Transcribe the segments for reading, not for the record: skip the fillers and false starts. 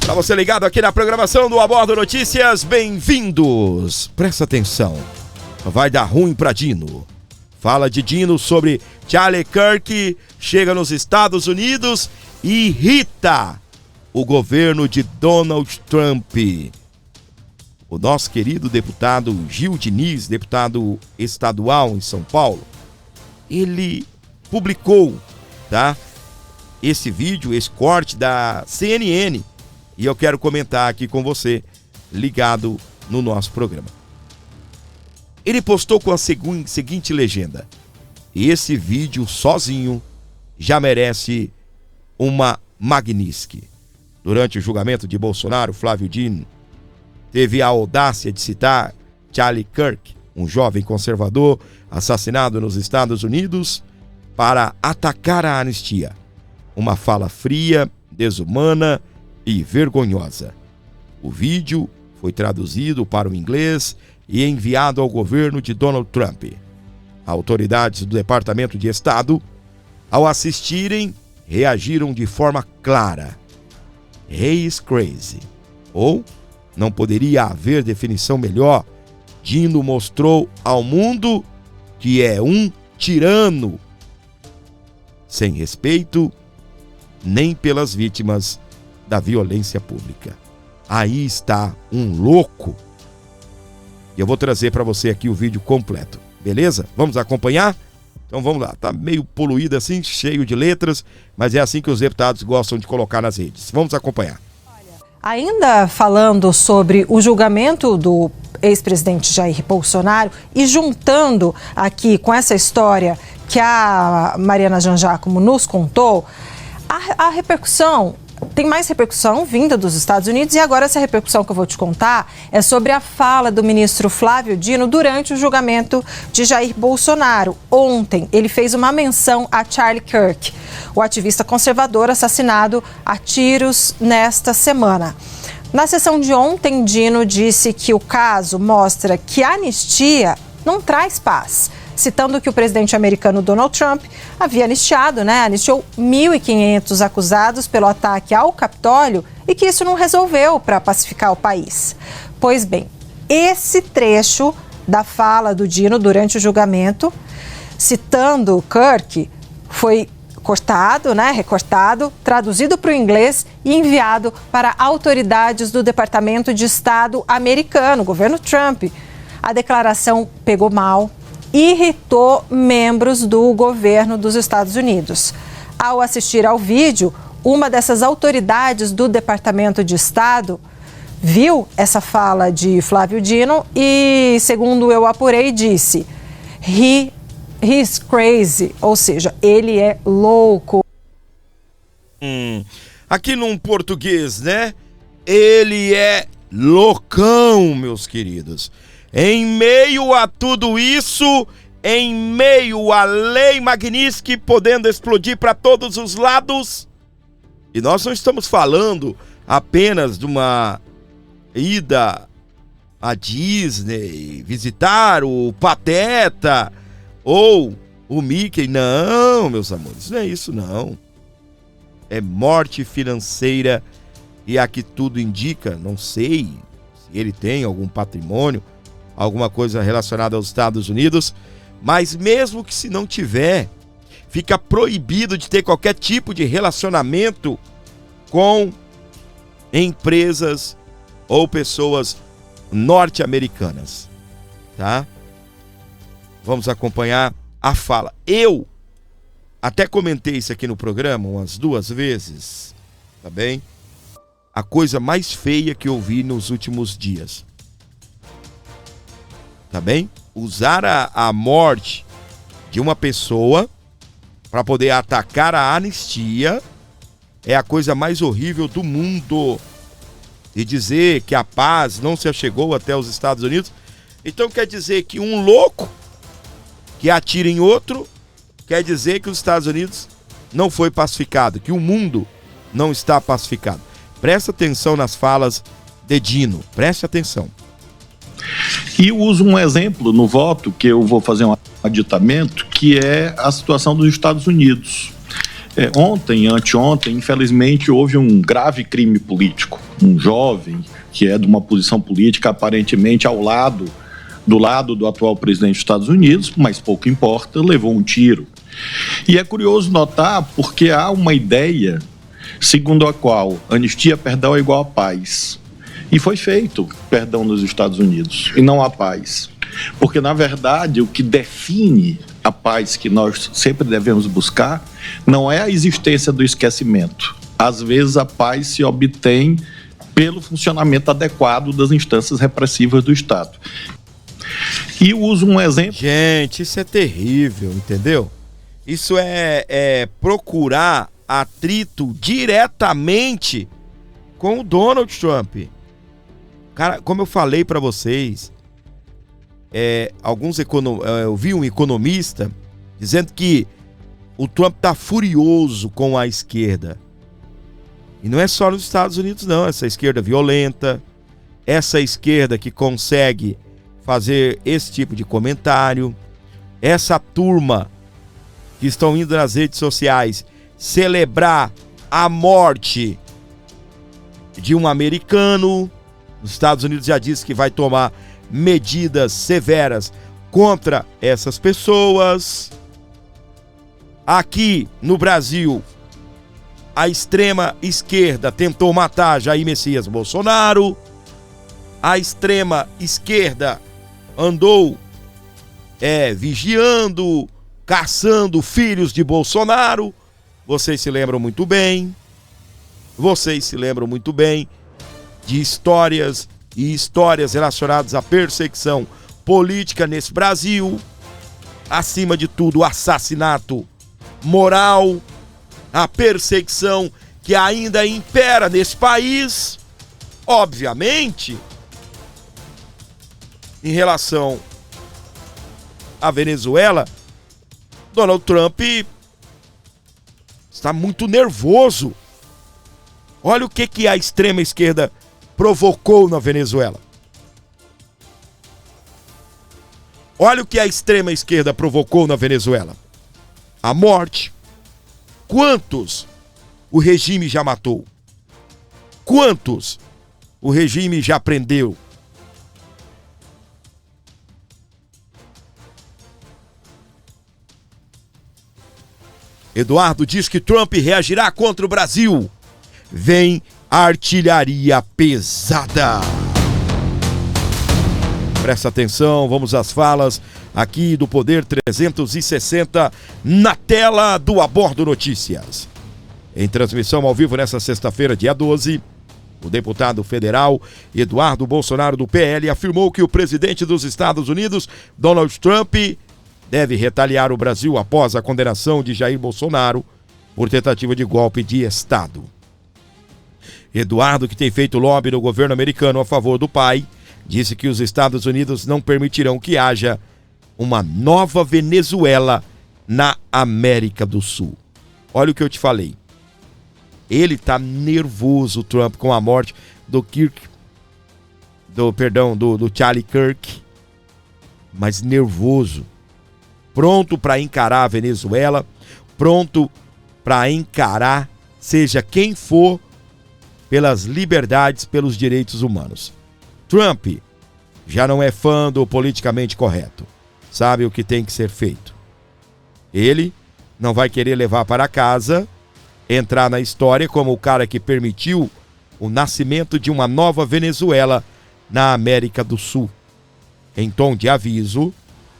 Pra você ligado aqui na programação do Abordo Notícias, bem-vindos. Presta atenção. Vai dar ruim pra Dino. Fala de Dino sobre Charlie Kirk, chega nos Estados Unidos e irrita o governo de Donald Trump. O nosso querido deputado Gil Diniz, deputado estadual em São Paulo, ele publicou, tá, esse vídeo, esse corte da CNN, e eu quero comentar aqui com você, ligado no nosso programa. Ele postou com a seguinte legenda: esse vídeo sozinho já merece uma Magnitsky. Durante o julgamento de Bolsonaro, Flávio Dino teve a audácia de citar Charlie Kirk, um jovem conservador assassinado nos Estados Unidos, para atacar a anistia. Uma fala fria, desumana e vergonhosa. O vídeo foi traduzido para o inglês e enviado ao governo de Donald Trump. Autoridades do Departamento de Estado, ao assistirem, reagiram de forma clara. He is crazy. Ou, não poderia haver definição melhor, Dino mostrou ao mundo que é um tirano, sem respeito nem pelas vítimas da violência pública. Aí está um louco. E eu vou trazer para você aqui o vídeo completo, beleza? Vamos acompanhar? Então vamos lá, tá meio poluído assim, cheio de letras, mas é assim que os deputados gostam de colocar nas redes. Vamos acompanhar. Ainda falando sobre o julgamento do ex-presidente Jair Bolsonaro e juntando aqui com essa história que a Mariana Jangiacomo nos contou, a repercussão, tem mais repercussão vinda dos Estados Unidos, e agora essa repercussão que eu vou te contar é sobre a fala do ministro Flávio Dino durante o julgamento de Jair Bolsonaro. Ontem, ele fez uma menção a Charlie Kirk, o ativista conservador assassinado a tiros nesta semana. Na sessão de ontem, Dino disse que o caso mostra que a anistia não traz paz, citando que o presidente americano Donald Trump havia anistiou 1.500 acusados pelo ataque ao Capitólio e que isso não resolveu para pacificar o país. Pois bem, esse trecho da fala do Dino durante o julgamento, citando Kirk, foi cortado, recortado, traduzido para o inglês e enviado para autoridades do Departamento de Estado americano, governo Trump. A declaração pegou mal, irritou membros do governo dos Estados Unidos. Ao assistir ao vídeo, uma dessas autoridades do Departamento de Estado viu essa fala de Flávio Dino e, segundo eu apurei, disse: he's crazy, ou seja, ele é louco. Aqui num português, né? Ele é loucão, meus queridos. Em meio a tudo isso, em meio à lei Magnitsky podendo explodir para todos os lados, e nós não estamos falando apenas de uma ida à Disney, visitar o Pateta ou o Mickey. Não, meus amores, não é isso não. É morte financeira, e aqui tudo indica, não sei se ele tem algum patrimônio, alguma coisa relacionada aos Estados Unidos, mas mesmo que se não tiver, fica proibido de ter qualquer tipo de relacionamento com empresas ou pessoas norte-americanas, tá? Vamos acompanhar a fala. Eu até comentei isso aqui no programa umas 2 vezes, tá bem? A coisa mais feia que eu vi nos últimos dias. Tá bem? Usar a morte de uma pessoa para poder atacar a anistia é a coisa mais horrível do mundo. E dizer que a paz não se achegou até os Estados Unidos, então quer dizer que um louco que atira em outro quer dizer que os Estados Unidos não foi pacificado, que o mundo não está pacificado. Presta atenção nas falas de Dino, preste atenção. E eu uso um exemplo no voto, que eu vou fazer um aditamento, que é a situação dos Estados Unidos. Anteontem, infelizmente, houve um grave crime político. um jovem que é de uma posição política aparentemente do lado do atual presidente dos Estados Unidos, mas pouco importa, levou um tiro. E é curioso notar porque há uma ideia segundo a qual anistia, perdão é igual a paz. E foi feito perdão nos Estados Unidos e não a paz. Porque, na verdade, o que define a paz que nós sempre devemos buscar não é a existência do esquecimento. Às vezes a paz se obtém pelo funcionamento adequado das instâncias repressivas do Estado. E eu uso um exemplo... Gente, isso é terrível, entendeu? Isso é procurar atrito diretamente com o Donald Trump. Cara, como eu falei para vocês, eu vi um economista dizendo que o Trump tá furioso com a esquerda. E não é só nos Estados Unidos não, essa esquerda violenta, essa esquerda que consegue fazer esse tipo de comentário, essa turma que estão indo nas redes sociais celebrar a morte de um americano. Os Estados Unidos já disse que vai tomar medidas severas contra essas pessoas. Aqui no Brasil, a extrema esquerda tentou matar Jair Messias Bolsonaro. A extrema esquerda andou vigiando, caçando filhos de Bolsonaro. Vocês se lembram muito bem. De histórias e histórias relacionadas à perseguição política nesse Brasil. Acima de tudo, o assassinato moral, a perseguição que ainda impera nesse país. Obviamente, em relação à Venezuela, Donald Trump está muito nervoso. Olha o que a extrema esquerda provocou na Venezuela. Olha o que a extrema esquerda provocou na Venezuela. A morte. Quantos o regime já matou? Quantos o regime já prendeu? Eduardo diz que Trump reagirá contra o Brasil. Vem artilharia pesada. Presta atenção, vamos às falas aqui do Poder 360 na tela do Abordo Notícias. Em transmissão ao vivo nesta sexta-feira, dia 12, o deputado federal Eduardo Bolsonaro do PL afirmou que o presidente dos Estados Unidos, Donald Trump, deve retaliar o Brasil após a condenação de Jair Bolsonaro por tentativa de golpe de Estado. Eduardo, que tem feito lobby no governo americano a favor do pai, disse que os Estados Unidos não permitirão que haja uma nova Venezuela na América do Sul. Olha o que eu te falei. Ele tá nervoso, Trump, com a morte do Charlie Kirk, mas nervoso. Pronto para encarar a Venezuela, pronto para encarar, seja quem for, pelas liberdades, pelos direitos humanos. Trump já não é fã do politicamente correto. Sabe o que tem que ser feito. Ele não vai querer levar para casa, entrar na história como o cara que permitiu o nascimento de uma nova Venezuela na América do Sul. Em tom de aviso,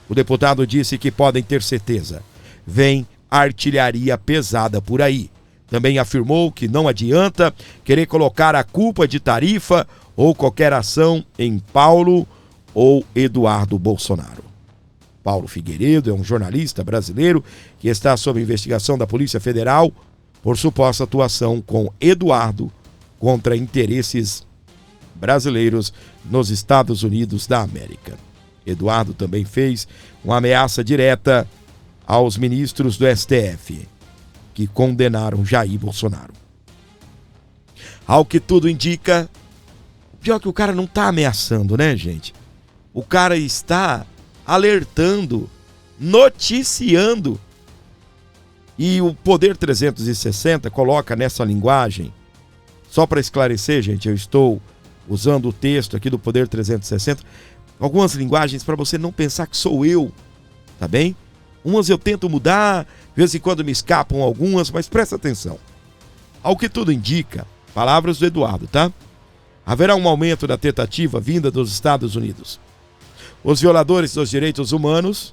o deputado disse que podem ter certeza. Vem artilharia pesada por aí. Também afirmou que não adianta querer colocar a culpa de tarifa ou qualquer ação em Paulo ou Eduardo Bolsonaro. Paulo Figueiredo é um jornalista brasileiro que está sob investigação da Polícia Federal por suposta atuação com Eduardo contra interesses brasileiros nos Estados Unidos da América. Eduardo também fez uma ameaça direta aos ministros do STF, que condenaram Jair Bolsonaro. Ao que tudo indica, pior que o cara não está ameaçando, né, gente? O cara está alertando, noticiando. E o Poder 360 coloca nessa linguagem Só para esclarecer, gente, eu estou usando o texto aqui do Poder 360, algumas linguagens para você não pensar que sou eu, tá bem? Umas eu tento mudar, de vez em quando me escapam algumas, mas presta atenção. Ao que tudo indica, palavras do Eduardo, tá? Haverá um aumento da tentativa vinda dos Estados Unidos. Os violadores dos direitos humanos,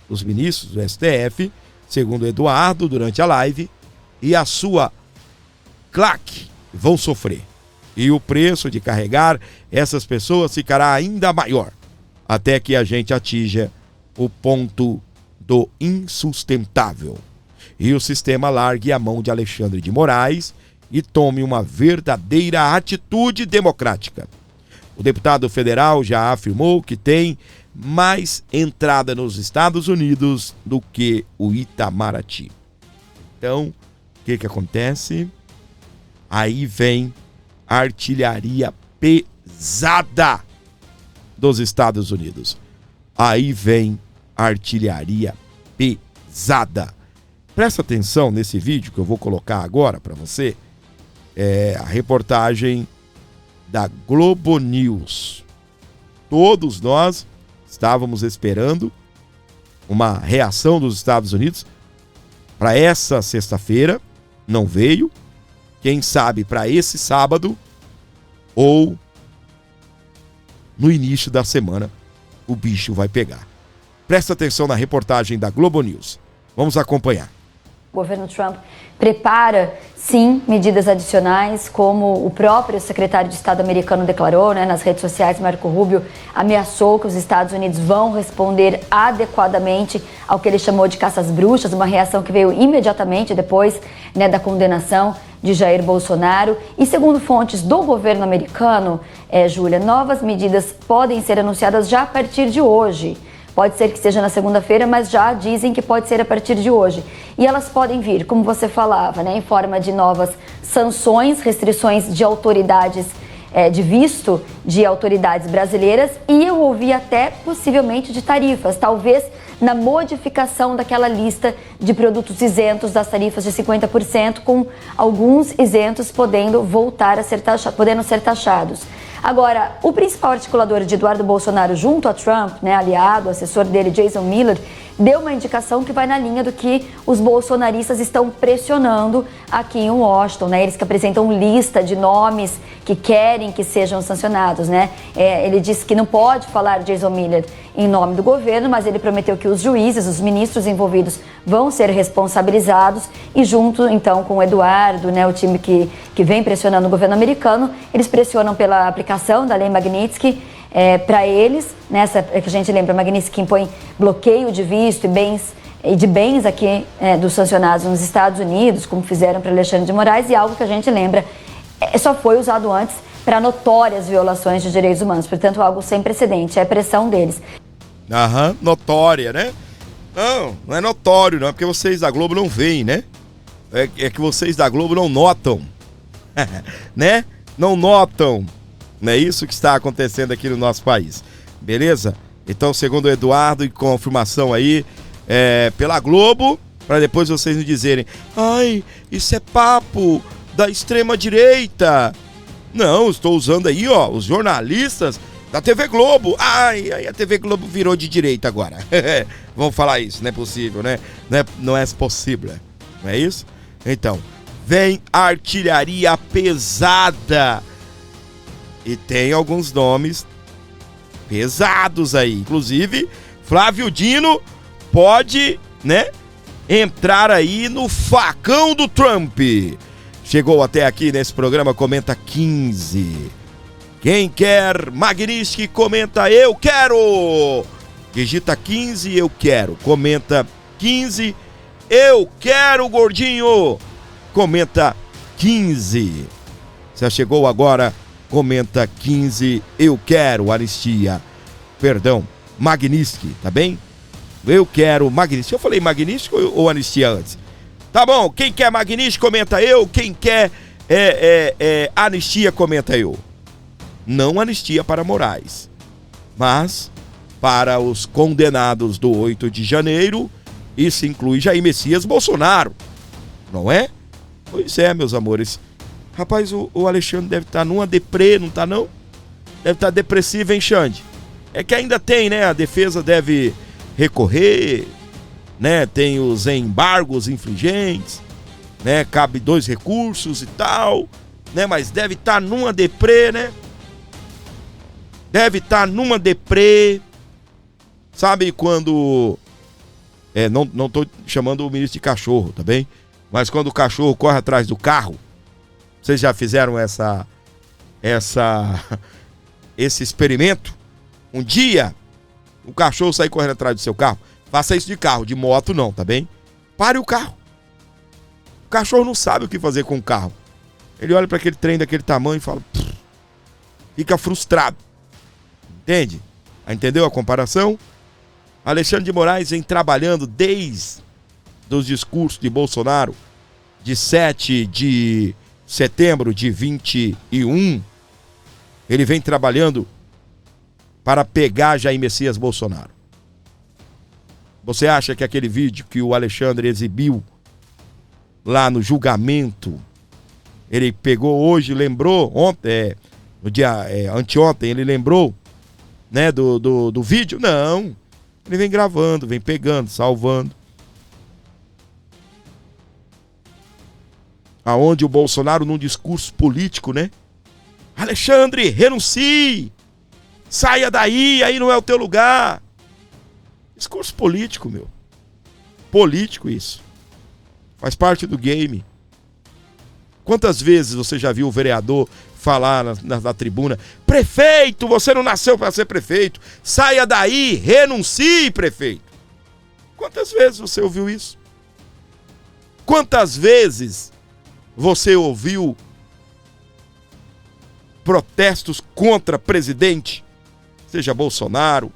os ministros do STF, segundo Eduardo, durante a live, e a sua claque vão sofrer. E o preço de carregar essas pessoas ficará ainda maior, até que a gente atinja o ponto do insustentável. E o sistema largue a mão de Alexandre de Moraes e tome uma verdadeira atitude democrática. O deputado federal já afirmou que tem mais entrada nos Estados Unidos do que o Itamaraty. Então, o que acontece? Aí vem a artilharia pesada dos Estados Unidos. Aí vem a artilharia pesada. Presta atenção nesse vídeo que eu vou colocar agora para você. É a reportagem da Globo News. Todos nós estávamos esperando uma reação dos Estados Unidos para essa sexta-feira. Não veio. Quem sabe para esse sábado ou no início da semana o bicho vai pegar. Presta atenção na reportagem da Globo News. Vamos acompanhar. O governo Trump prepara, sim, medidas adicionais, como o próprio secretário de Estado americano declarou, nas redes sociais. Marco Rubio ameaçou que os Estados Unidos vão responder adequadamente ao que ele chamou de caça às bruxas, uma reação que veio imediatamente depois da condenação de Jair Bolsonaro. E segundo fontes do governo americano, Júlia, novas medidas podem ser anunciadas já a partir de hoje. Pode ser que seja na segunda-feira, mas já dizem que pode ser a partir de hoje. E elas podem vir, como você falava, em forma de novas sanções, restrições de autoridades, de visto de autoridades brasileiras. E eu ouvi até possivelmente de tarifas, talvez na modificação daquela lista de produtos isentos das tarifas de 50%, com alguns isentos podendo ser taxados. Agora, o principal articulador de Eduardo Bolsonaro junto a Trump, aliado, assessor dele, Jason Miller, deu uma indicação que vai na linha do que os bolsonaristas estão pressionando aqui em Washington, Eles que apresentam lista de nomes que querem que sejam sancionados, Ele disse que não pode falar, Jason Miller, em nome do governo, mas ele prometeu que os juízes, os ministros envolvidos vão ser responsabilizados e junto, então, com o Eduardo, o time que vem pressionando o governo americano, eles pressionam pela aplicação da lei Magnitsky para eles, essa que a gente lembra, Magnitsky impõe bloqueio de visto e de bens aqui dos sancionados nos Estados Unidos, como fizeram para Alexandre de Moraes, e algo que a gente lembra só foi usado antes para notórias violações de direitos humanos, portanto algo sem precedente, é a pressão deles. Notória, Não é notório, não, é porque vocês da Globo não veem, É que vocês da Globo não notam, Não notam, não é isso que está acontecendo aqui no nosso país, beleza? Então, segundo o Eduardo, e confirmação aí pela Globo, para depois vocês me dizerem, ai, isso é papo da extrema direita. Não, estou usando aí, os jornalistas da TV Globo. Ai, a TV Globo virou de direita agora. Vamos falar isso, não é possível, Não é possível, não é isso? Então, vem artilharia pesada. E tem alguns nomes pesados aí. Inclusive, Flávio Dino pode, entrar aí no facão do Trump. Chegou até aqui nesse programa, comenta 15. Quem quer Magnitsky, comenta eu quero. Digita 15, eu quero. Comenta 15, eu quero, gordinho. Comenta 15. Você chegou agora, comenta 15, eu quero anistia. Perdão, Magnitsky, tá bem? Eu quero Magnitsky. Eu falei Magnitsky ou anistia antes? Tá bom, quem quer Magnitsky, comenta eu. Quem quer anistia, comenta eu. Não anistia para Moraes, mas para os condenados do 8 de janeiro, isso inclui Jair Messias Bolsonaro, não é? Pois é, meus amores, Rapaz, o Alexandre deve estar numa deprê, não tá não? Deve estar depressivo, hein, Xande? É que ainda tem, né? A defesa deve recorrer, né? Tem os embargos infringentes, né? Cabe 2 recursos e tal, né? Mas deve estar numa deprê, né? Deve estar numa deprê. Sabe quando... não tô chamando o ministro de cachorro, tá bem? Mas quando o cachorro corre atrás do carro, vocês já fizeram esse experimento? Um dia, o cachorro sair correndo atrás do seu carro. Faça isso de carro, de moto não, tá bem? Pare o carro. O cachorro não sabe o que fazer com o carro. Ele olha para aquele trem daquele tamanho e fala... Fica frustrado. Entende? Entendeu a comparação? Alexandre de Moraes vem trabalhando desde os discursos de Bolsonaro de 7 de setembro de 21. Ele vem trabalhando para pegar Jair Messias Bolsonaro. Você acha que aquele vídeo que o Alexandre exibiu lá no julgamento, ele pegou hoje, lembrou, ontem, no dia anteontem, ele lembrou, né, do vídeo? Não. Ele vem gravando, vem pegando, salvando. Aonde o Bolsonaro, num discurso político, né? Alexandre, renuncie! Saia daí, aí não é o teu lugar. Discurso político, meu. Político isso. Faz parte do game. Quantas vezes você já viu o vereador falar na tribuna: prefeito, você não nasceu para ser prefeito. Saia daí, renuncie, prefeito. Quantas vezes você ouviu isso? Quantas vezes você ouviu protestos contra presidente? Seja Bolsonaro,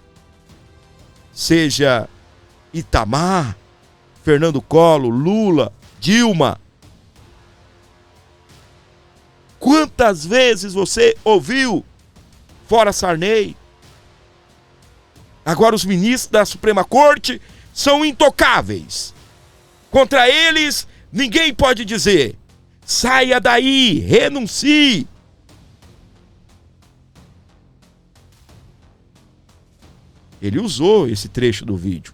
seja Itamar, Fernando Collor, Lula, Dilma. Quantas vezes você ouviu, fora Sarney? Agora os ministros da Suprema Corte são intocáveis. Contra eles, ninguém pode dizer: saia daí, renuncie. Ele usou esse trecho do vídeo,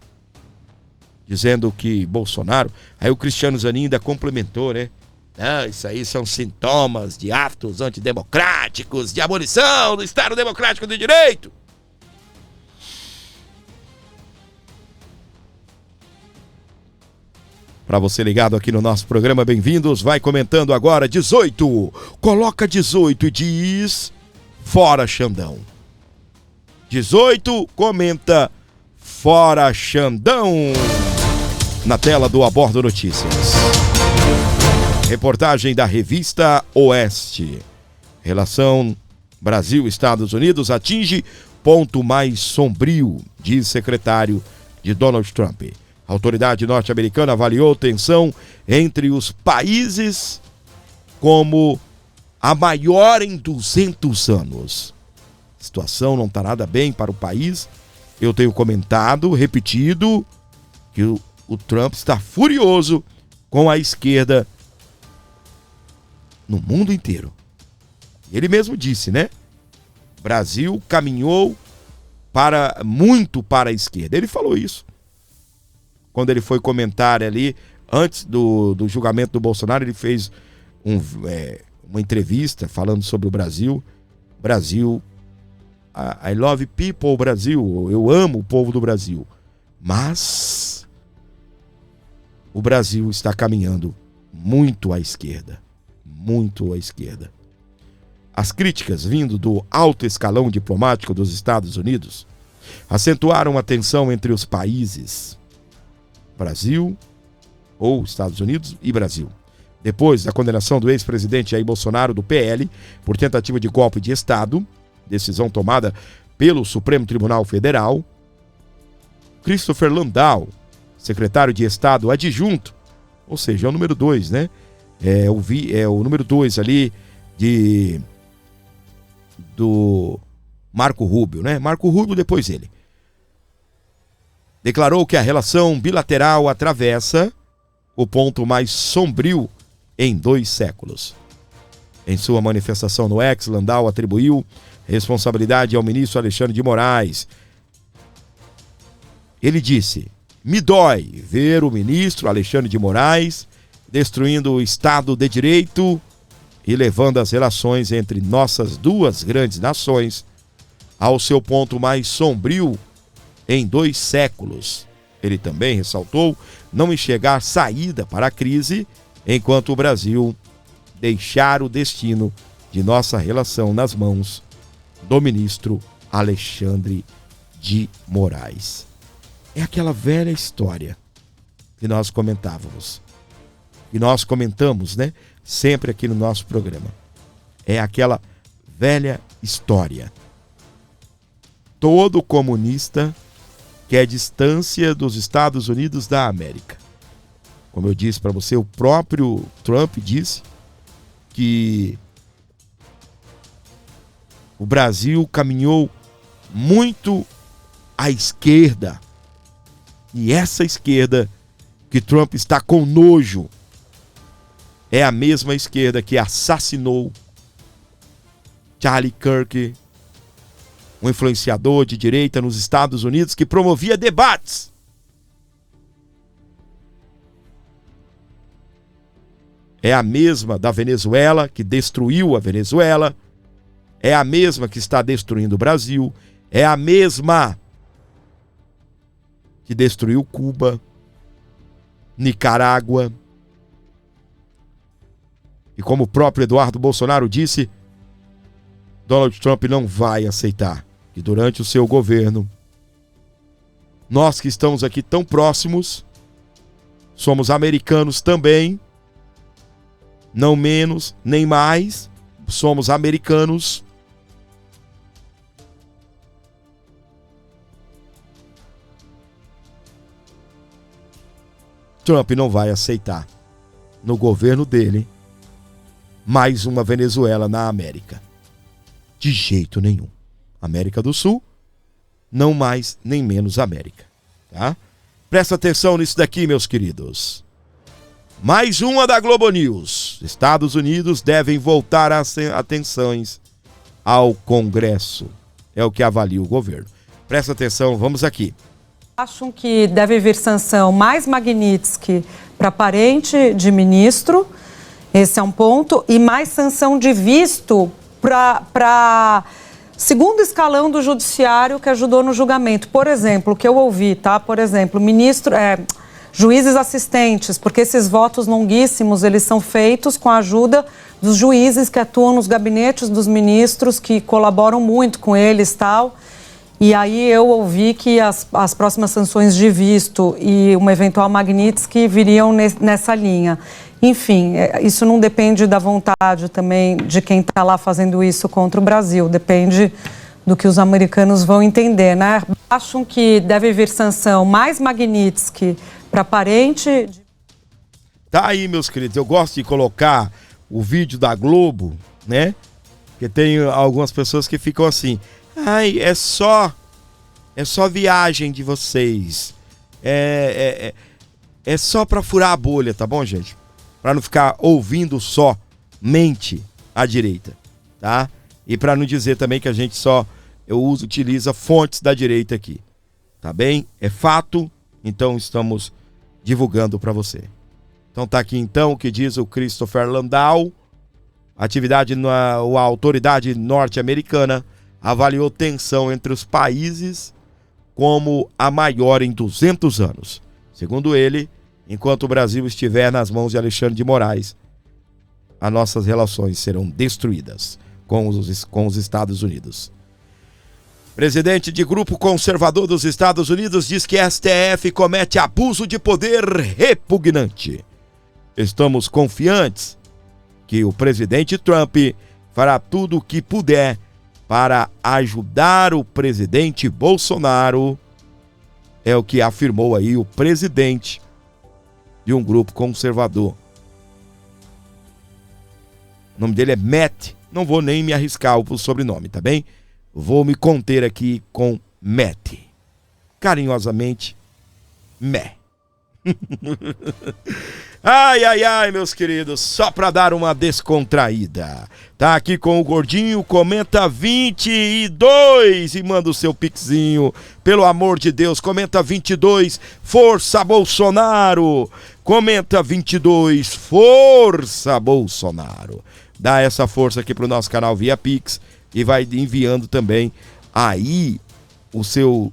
dizendo que Bolsonaro... Aí o Cristiano Zanin ainda complementou, né? Ah, isso aí são sintomas de atos antidemocráticos, de abolição do Estado Democrático de Direito. Para você ligado aqui no nosso programa, bem-vindos. Vai comentando agora, 18. Coloca 18 e diz: fora Xandão. 18, comenta: fora Xandão. Na tela do Abordo Notícias. Reportagem da revista Oeste. Relação Brasil-Estados Unidos atinge ponto mais sombrio, diz secretário de Donald Trump. A autoridade norte-americana avaliou tensão entre os países como a maior em 200 anos. A situação não está nada bem para o país. Eu tenho comentado, repetido, que o Trump está furioso com a esquerda no mundo inteiro. Ele mesmo disse, né? O Brasil caminhou muito para a esquerda. Ele falou isso. Quando ele foi comentar ali, antes do julgamento do Bolsonaro, ele fez uma entrevista falando sobre o Brasil. Brasil, I love people, Brasil. Eu amo o povo do Brasil. Mas o Brasil está caminhando muito à esquerda. Muito à esquerda. As críticas vindo do alto escalão diplomático dos Estados Unidos acentuaram a tensão entre os países Brasil, ou Estados Unidos e Brasil. Depois da condenação do ex-presidente Jair Bolsonaro do PL por tentativa de golpe de Estado, decisão tomada pelo Supremo Tribunal Federal, Christopher Landau, secretário de Estado adjunto, ou seja, é o número 2, né? É o número 2 ali do Marco Rubio, né? Marco Rubio, depois ele. Declarou que a relação bilateral atravessa o ponto mais sombrio em 2 séculos. Em sua manifestação no X, Landau atribuiu responsabilidade ao ministro Alexandre de Moraes. Ele disse: me dói ver o ministro Alexandre de Moraes destruindo o Estado de Direito e levando as relações entre nossas duas grandes nações ao seu ponto mais sombrio em 2 séculos. Ele também ressaltou não enxergar saída para a crise enquanto o Brasil deixar o destino de nossa relação nas mãos do ministro Alexandre de Moraes. É aquela velha história que nós comentávamos, que nós comentamos, né? Sempre aqui no nosso programa. É aquela velha história. Todo comunista quer distância dos Estados Unidos da América. Como eu disse para você, o próprio Trump disse que o Brasil caminhou muito à esquerda. E essa esquerda que Trump está com nojo é a mesma esquerda que assassinou Charlie Kirk, um influenciador de direita nos Estados Unidos que promovia debates. É a mesma da Venezuela, que destruiu a Venezuela. É a mesma que está destruindo o Brasil. É a mesma que destruiu Cuba, Nicarágua. E como o próprio Eduardo Bolsonaro disse, Donald Trump não vai aceitar que durante o seu governo, nós que estamos aqui tão próximos, somos americanos também, não menos nem mais, somos americanos. Trump não vai aceitar, no governo dele, mais uma Venezuela na América. De jeito nenhum. América do Sul, não mais nem menos América. Tá? Presta atenção nisso daqui, meus queridos. Mais uma da Globo News. Estados Unidos devem voltar as atenções ao Congresso. É o que avalia o governo. Presta atenção, vamos aqui. Acham que deve vir sanção mais Magnitsky para parente de ministro, esse é um ponto, e mais sanção de visto para segundo escalão do judiciário que ajudou no julgamento. Por exemplo, o que eu ouvi, tá? Por exemplo, juízes assistentes, porque esses votos longuíssimos, eles são feitos com a ajuda dos juízes que atuam nos gabinetes dos ministros, que colaboram muito com eles, tal. E aí eu ouvi que as próximas sanções de visto e uma eventual Magnitsky viriam nessa linha. Enfim, isso não depende da vontade também de quem está lá fazendo isso contra o Brasil. Depende do que os americanos vão entender, né? Acham que deve vir sanção mais Magnitsky para parente... Tá aí, meus queridos. Eu gosto de colocar o vídeo da Globo, né? Porque tem algumas pessoas que ficam assim... Ai, é só viagem de vocês. É só pra furar a bolha, tá bom, gente? Pra não ficar ouvindo somente a direita, tá? E pra não dizer também que a gente utiliza fontes da direita aqui, tá bem? É fato, então estamos divulgando pra você. Então tá aqui então o que diz o Christopher Landau. A autoridade norte-americana avaliou tensão entre os países como a maior em 200 anos. Segundo ele, enquanto o Brasil estiver nas mãos de Alexandre de Moraes, as nossas relações serão destruídas com os Estados Unidos. Presidente de grupo conservador dos Estados Unidos diz que STF comete abuso de poder repugnante. Estamos confiantes que o presidente Trump fará tudo o que puder para ajudar o presidente Bolsonaro, é o que afirmou aí o presidente de um grupo conservador. O nome dele é Matt, não vou nem me arriscar o sobrenome, tá bem? Vou me conter aqui com Matt. Carinhosamente, Matt. Ai, ai, ai, meus queridos, só pra dar uma descontraída. Tá aqui com o Gordinho, comenta 22 e manda o seu pixinho. Pelo amor de Deus, comenta 22, força Bolsonaro. Comenta 22, força Bolsonaro. Dá essa força aqui pro nosso canal via Pix e vai enviando também aí o seu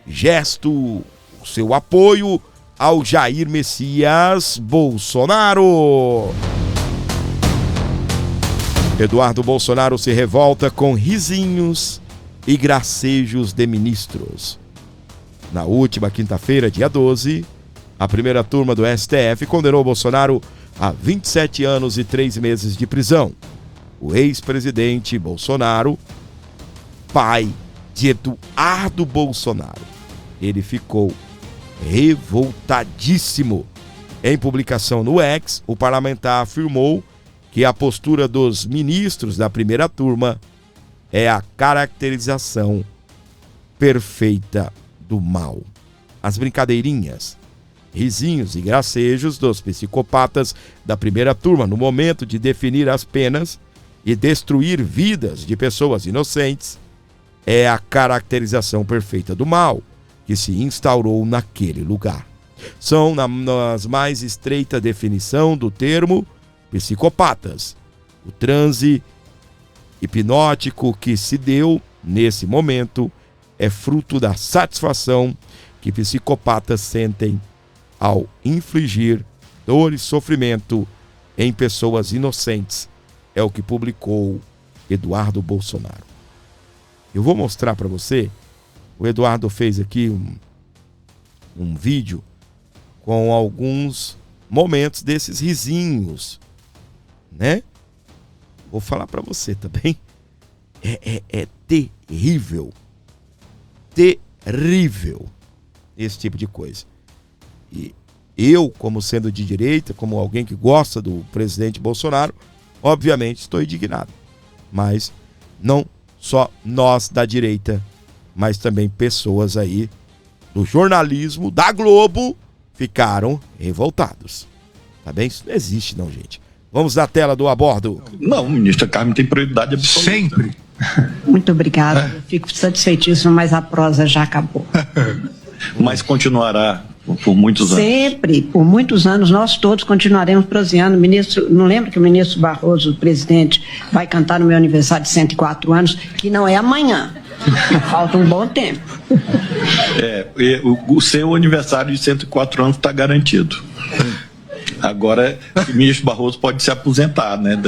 gesto, o seu apoio ao Jair Messias Bolsonaro. Eduardo Bolsonaro se revolta com risinhos e gracejos de ministros. Na última quinta-feira, dia 12, a primeira turma do STF condenou Bolsonaro a 27 anos e 3 meses de prisão. O ex-presidente Bolsonaro, pai de Eduardo Bolsonaro, ele ficou revoltadíssimo. Em publicação no X, o parlamentar afirmou que a postura dos ministros da primeira turma é a caracterização perfeita do mal. As brincadeirinhas, risinhos e gracejos dos psicopatas da primeira turma no momento de definir as penas e destruir vidas de pessoas inocentes é a caracterização perfeita do mal que se instaurou naquele lugar. São, nas mais estreita definição do termo, psicopatas. O transe hipnótico que se deu nesse momento é fruto da satisfação que psicopatas sentem ao infligir dor e sofrimento em pessoas inocentes. É o que publicou Eduardo Bolsonaro. Eu vou mostrar para você. O Eduardo fez aqui um vídeo com alguns momentos desses risinhos, né? Vou falar para você também. É terrível. Terrível esse tipo de coisa. E eu, como sendo de direita, como alguém que gosta do presidente Bolsonaro, obviamente estou indignado. Mas não só nós da direita, mas também pessoas aí do jornalismo da Globo ficaram revoltados. Tá bem? Isso não existe não, gente. Vamos à tela do Abordo. Não, ministra Carmen tem prioridade absoluta. Sempre. Muito obrigada. Eu fico satisfeitíssimo, mas a prosa já acabou. Mas continuará por muitos anos. Sempre, por muitos anos, nós todos continuaremos proseando. Ministro, não lembra que o ministro Barroso, o presidente, vai cantar no meu aniversário de 104 anos, que não é amanhã. Falta um bom tempo. O seu aniversário de 104 anos está garantido. Agora, o ministro Barroso pode se aposentar, né,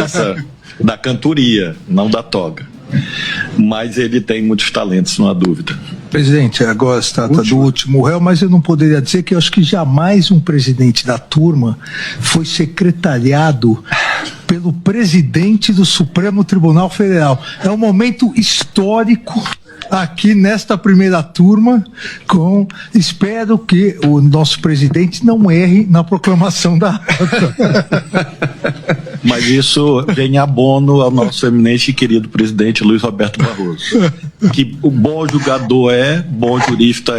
da cantoria, não da toga. Mas ele tem muitos talentos, não há dúvida. Presidente, agora se trata do último réu, mas eu não poderia dizer que eu acho que jamais um presidente da turma foi secretariado pelo presidente do Supremo Tribunal Federal. É um momento histórico aqui nesta primeira turma, espero que o nosso presidente não erre na proclamação da ata. Mas isso vem abono ao nosso eminente e querido presidente Luiz Roberto Barroso, que o bom jogador bom jurista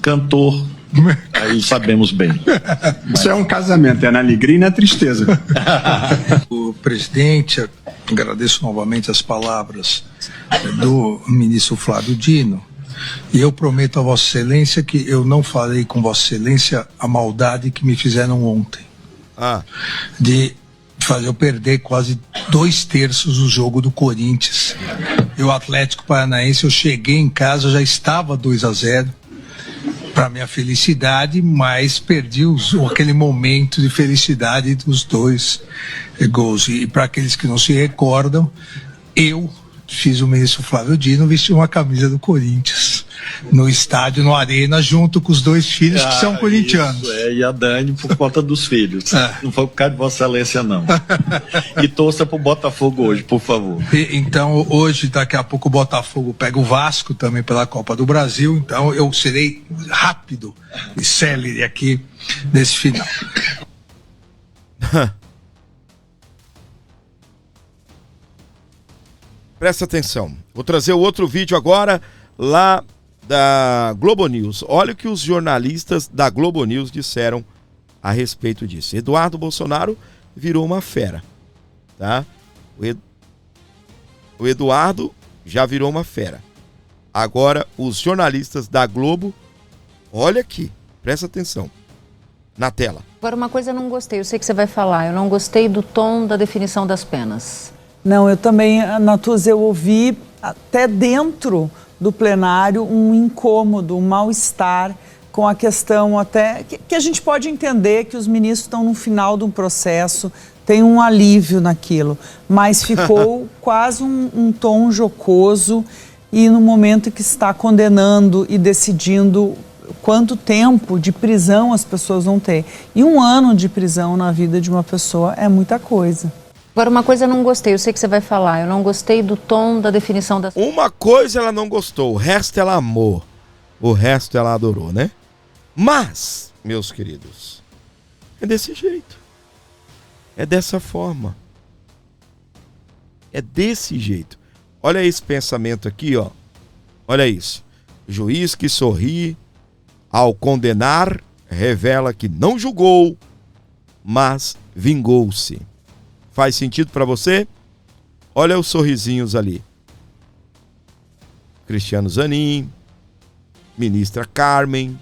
cantor, aí sabemos bem. Isso é um casamento, é na alegria e na tristeza. O presidente, agradeço novamente as palavras do ministro Flávio Dino, e eu prometo a Vossa Excelência que eu não farei com Vossa Excelência a maldade que me fizeram ontem. De fazer eu perder quase 2/3 do jogo do Corinthians. E o Atlético Paranaense, eu cheguei em casa, já estava 2-0, para minha felicidade, mas perdi aquele momento de felicidade dos 2 gols. E para aqueles que não se recordam, eu fiz o ministro Flávio Dino vestir uma camisa do Corinthians no estádio, no Arena, junto com os 2 filhos que são corintianos. Isso, e a Dani por conta dos filhos. Não foi por causa de Vossa Excelência, não. E torça pro Botafogo hoje, por favor. Então, hoje, daqui a pouco, o Botafogo pega o Vasco também pela Copa do Brasil. Então, eu serei rápido e célere aqui nesse final. Presta atenção. Vou trazer o outro vídeo agora lá da Globo News. Olha o que os jornalistas da Globo News disseram a respeito disso. Eduardo Bolsonaro virou uma fera, tá? O Eduardo já virou uma fera. Agora, os jornalistas da Globo, olha aqui, presta atenção, na tela. Agora, uma coisa eu não gostei, eu sei que você vai falar, eu não gostei do tom da definição das penas. Não, eu também, Natuza, eu ouvi até dentro do plenário um incômodo, um mal-estar com a questão até que a gente pode entender que os ministros estão no final de um processo, tem um alívio naquilo, mas ficou quase um tom jocoso e no momento que está condenando e decidindo quanto tempo de prisão as pessoas vão ter. E 1 ano de prisão na vida de uma pessoa é muita coisa. Agora, uma coisa eu não gostei, eu sei que você vai falar, eu não gostei do tom da definição das... Uma coisa ela não gostou, o resto ela amou, o resto ela adorou, né? Mas, meus queridos, é desse jeito, é dessa forma, é desse jeito. Olha esse pensamento aqui, ó, olha isso. Juiz que sorri ao condenar revela que não julgou, mas vingou-se. Faz sentido para você? Olha os sorrisinhos ali. Cristiano Zanin, ministra Carmen,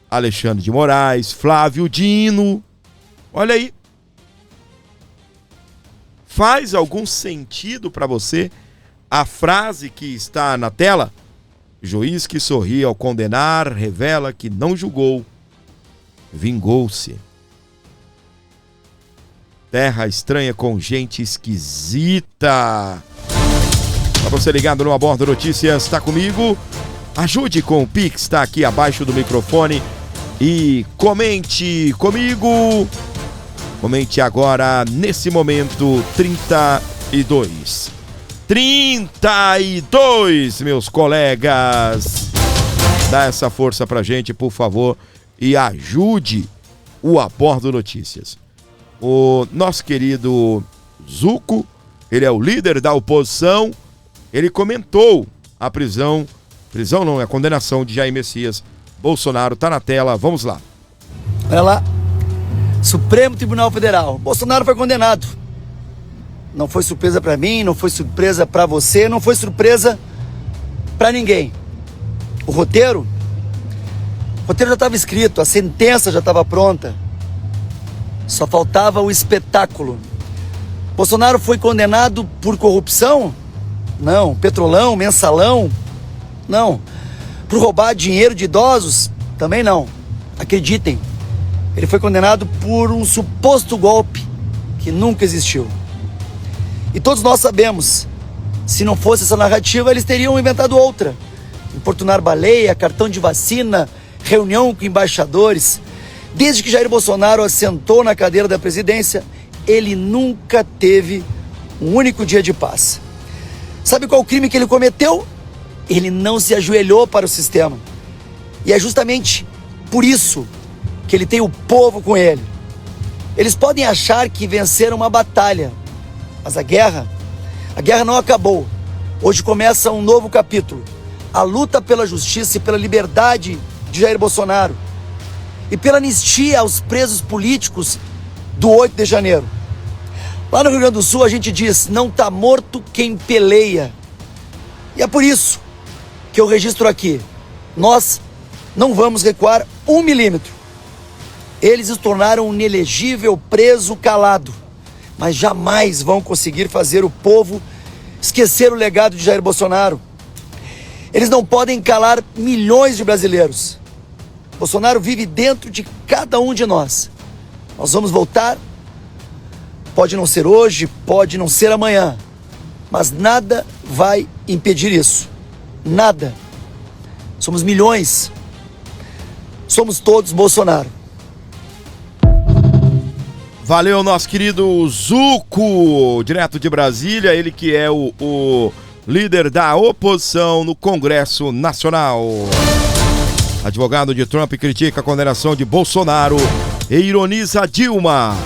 Alexandre de Moraes, Flávio Dino. Olha aí. Faz algum sentido para você a frase que está na tela? Juiz que sorri ao condenar revela que não julgou, vingou-se. Terra estranha com gente esquisita. Para você ligado no Abordo Notícias, está comigo? Ajude com o Pix, está aqui abaixo do microfone. E comente comigo. Comente agora, nesse momento, 32. 32, meus colegas. Dá essa força pra gente, por favor, e ajude o Abordo Notícias. O nosso querido Zuco, ele é o líder da oposição, ele comentou a prisão não, é a condenação de Jair Messias Bolsonaro, tá na tela, vamos lá. Olha lá, Supremo Tribunal Federal, Bolsonaro foi condenado. Não foi surpresa pra mim, não foi surpresa pra você, não foi surpresa pra ninguém. O roteiro já estava escrito, a sentença já estava pronta. Só faltava o espetáculo. Bolsonaro foi condenado por corrupção? Não. Petrolão, mensalão? Não. Por roubar dinheiro de idosos? Também não. Acreditem, ele foi condenado por um suposto golpe que nunca existiu. E todos nós sabemos, se não fosse essa narrativa, eles teriam inventado outra. Importunar baleia, cartão de vacina, reunião com embaixadores. Desde que Jair Bolsonaro assentou na cadeira da presidência, ele nunca teve um único dia de paz. Sabe qual o crime que ele cometeu? Ele não se ajoelhou para o sistema. E é justamente por isso que ele tem o povo com ele. Eles podem achar que venceram uma batalha, mas a guerra não acabou. Hoje começa um novo capítulo. A luta pela justiça e pela liberdade de Jair Bolsonaro. E pela anistia aos presos políticos do 8 de janeiro. Lá no Rio Grande do Sul a gente diz, não tá morto quem peleia. E é por isso que eu registro aqui, nós não vamos recuar 1 milímetro. Eles se tornaram um inelegível preso calado, mas jamais vão conseguir fazer o povo esquecer o legado de Jair Bolsonaro. Eles não podem calar milhões de brasileiros. Bolsonaro vive dentro de cada um de nós. Nós vamos voltar. Pode não ser hoje, pode não ser amanhã, mas nada vai impedir isso. Nada. Somos milhões. Somos todos Bolsonaro. Valeu, nosso querido Zuco, direto de Brasília, ele que é o líder da oposição no Congresso Nacional. Advogado de Trump critica a condenação de Bolsonaro e ironiza Dilma.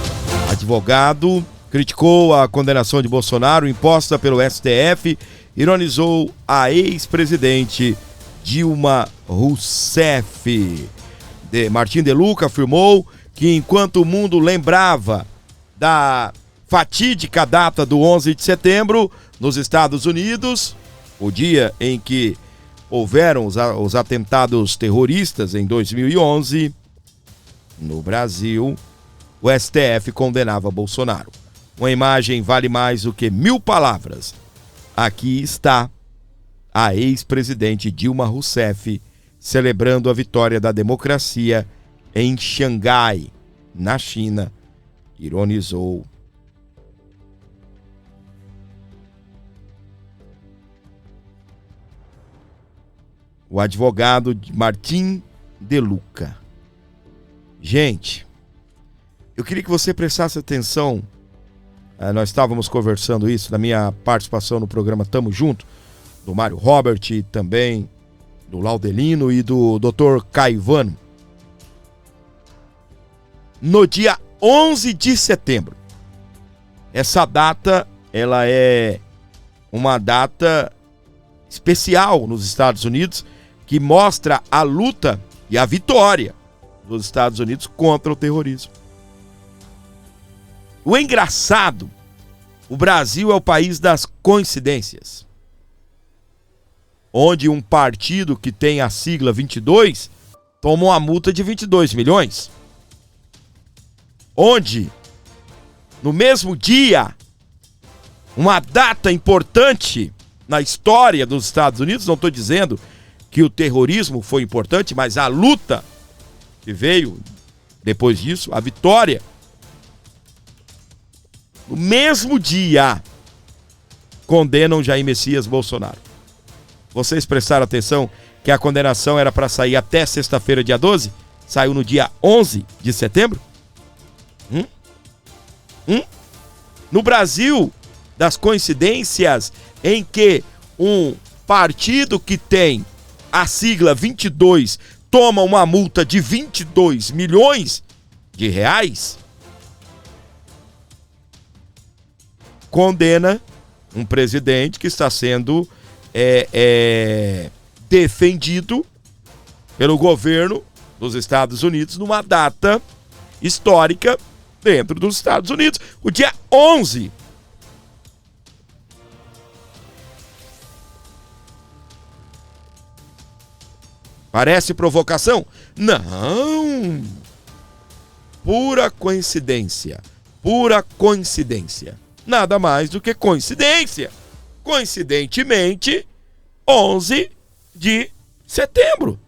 Advogado criticou a condenação de Bolsonaro imposta pelo STF, ironizou a ex-presidente Dilma Rousseff. Martim de Luca afirmou que enquanto o mundo lembrava da fatídica data do 11 de setembro nos Estados Unidos, o dia em que houveram os atentados terroristas em 2011, no Brasil, o STF condenava Bolsonaro. Uma imagem vale mais do que 1000 palavras. Aqui está a ex-presidente Dilma Rousseff celebrando a vitória da democracia em Xangai, na China, ironizou. O advogado Martim de Luca. Gente, eu queria que você prestasse atenção. Nós estávamos conversando isso na minha participação no programa Tamo Junto, do Mário Robert, também do Laudelino e do Dr. Caivano. No dia 11 de setembro. Essa data, ela é uma data especial nos Estados Unidos, que mostra a luta e a vitória dos Estados Unidos contra o terrorismo. O engraçado, o Brasil é o país das coincidências, onde um partido que tem a sigla 22 toma uma multa de 22 milhões. Onde, no mesmo dia, uma data importante na história dos Estados Unidos, não estou dizendo que o terrorismo foi importante, mas a luta que veio depois disso, a vitória, no mesmo dia, condenam Jair Messias Bolsonaro. Vocês prestaram atenção que a condenação era para sair até sexta-feira, dia 12? Saiu no dia 11 de setembro? No Brasil, das coincidências em que um partido que tem a sigla 22 toma uma multa de 22 milhões de reais, condena um presidente que está sendo defendido pelo governo dos Estados Unidos numa data histórica dentro dos Estados Unidos, o dia 11. Parece provocação? Não! Pura coincidência. Pura coincidência. Nada mais do que coincidência. Coincidentemente, 11 de setembro.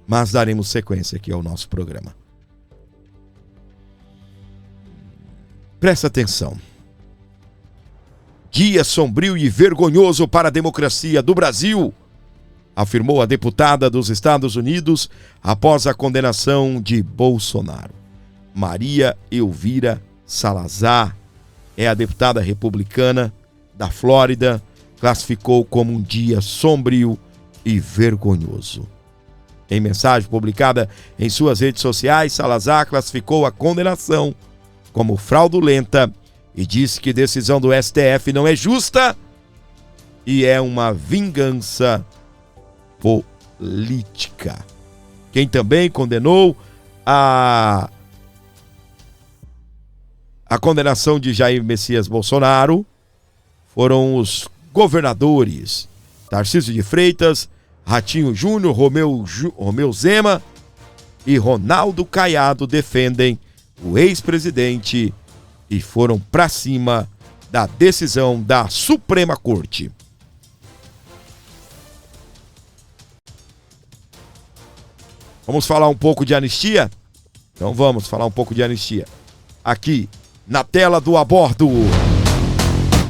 Mas daremos sequência aqui ao nosso programa. Presta atenção. Dia sombrio e vergonhoso para a democracia do Brasil, afirmou a deputada dos Estados Unidos após a condenação de Bolsonaro. Maria Elvira Salazar é a deputada republicana da Flórida, classificou como um dia sombrio e vergonhoso. Em mensagem publicada em suas redes sociais, Salazar classificou a condenação como fraudulenta e disse que a decisão do STF não é justa e é uma vingança política. Quem também condenou a condenação de Jair Messias Bolsonaro foram os governadores Tarcísio de Freitas, Ratinho Júnior, Romeu Zema e Ronaldo Caiado defendem o ex-presidente e foram para cima da decisão da Suprema Corte. Vamos falar um pouco de anistia? Então vamos falar um pouco de anistia. Aqui, na tela do A Bordo,